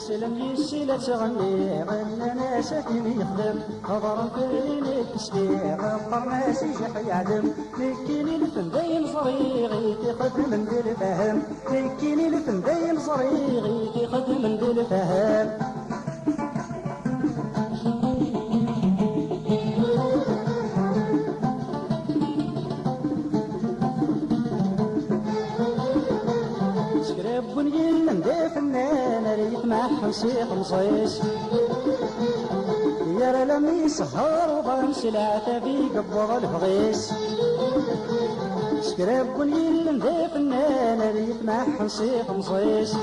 تسلم يسي لا تغني غنى ناس كيني يخدم هضر كليني تسبيع قرناس يجح يعدم لكيني الفن دايم صريغي تخدم من دير فهم لكيني الفن دايم صريغي تخدم من دير فهم بنيل ندي فنان ريت مع حمسيق مصيص يا لم يسهر وضمس العتبي قبض الفغيس سكراب بنيل ندي فنان ريت مع حمسيق مصيص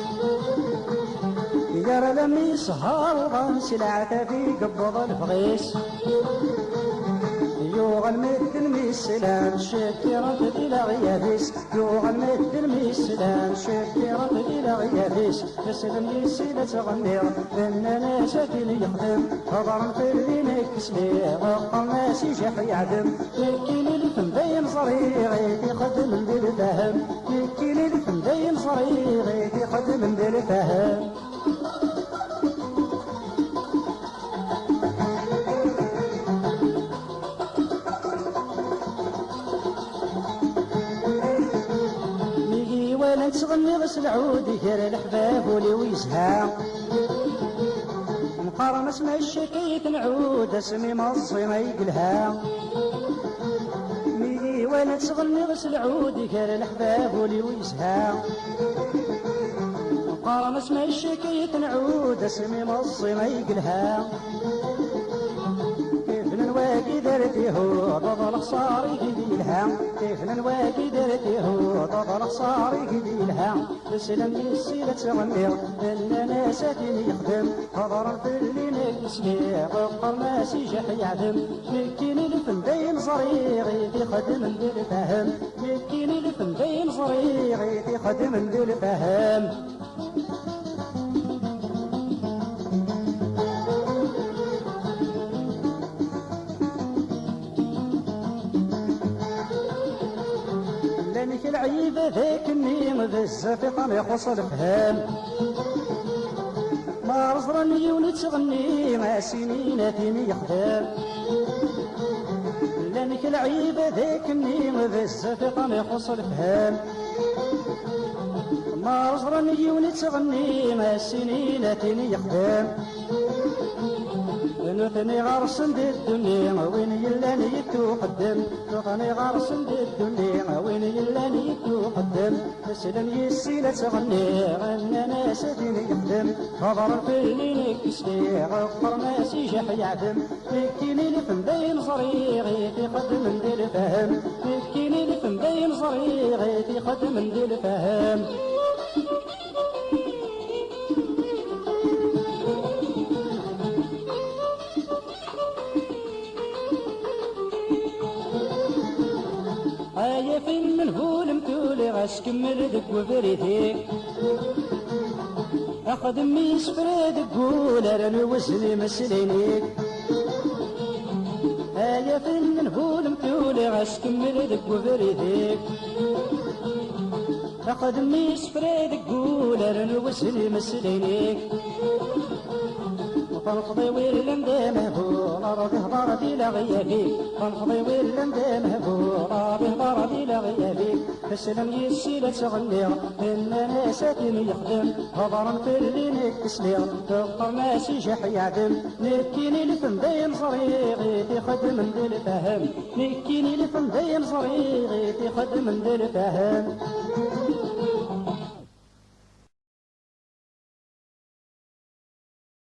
يا لم يسهر وضمس العتبي قبض الفغيس يوغ المد المسلم شكرت إلى غيابيس يوغ المد المسلم شكرت إلى غيابيس تسلم يسيلة تغني إن ناس كين يخدم هضر في اللي كسبي غقر ناس يجح يعدم لكن الفن دايم صريغي تخدم من ذي الفهم لكن الفن دايم صريغي تخدم من ذي الفهم تغني بس العود يكر الحباب ولي ويزها مقارنة اسمها الشكيت نعود اسمي مصي ما يقلها ميدي ولا تغني بس العود يكر الحباب ولي ويزها مقارنة اسمها الشكيت نعود اسمي مصي ما يقلها نواقي درتي هو ضل خصاري قديلها كيف نواقي درتي هو ضل خصاري قديلها تسلم يسيلة تغني إن ناس كين يخدم هضر في اللي نكسبي غقر ناس يجح يعدم لكن الفن دايم صريغي في خدم ذي الفهم لكن الفن دايم صريغي في خدم ذي الفهم العيب ذاك النيم بزاف قام يخص الفهم ما رزرني ونتغني ما سنين تيني يخدم لانك العيب ذاك النيم بزاف قام يخص الفهم ما رزرني ونتغني ما سنين تيني يخدم نثني غرس دي الدنيا وين يلاني يتقدم نثني غرس دي الدنيا وين يلاني يتقدم تسلم يسيلة تغني غنى ناس دين يخدم هضر في اللي نكسبي غفر ناس يجح يعدم لكيني لفن دايم صريغي في خدم ذي الفهم لكيني لفن دايم صريغي في خدم ذي الفهم يا فين من هول متولي غاش كمل دق وفريتي اخذ ميس فريد قول راني وزني مسلينيك يا فين من هول متولي غاش كمل دق وفريتي اخذ ميس فريد قول راني وزني مسلينيك فنقضي ويل مدامه رابي هضرتي لغيابي فنقضي ويل مدامه رابي هضرتي لغيابي تسلم يسيلة تغني إن ناس كين يخدم هضرن في اللي نكسلي تغفر ناس يجح يعدم نكيني لفن دايم صريغي تخدم ذي الفهم نكيني لفن دايم صريغي تخدم ذي الفهم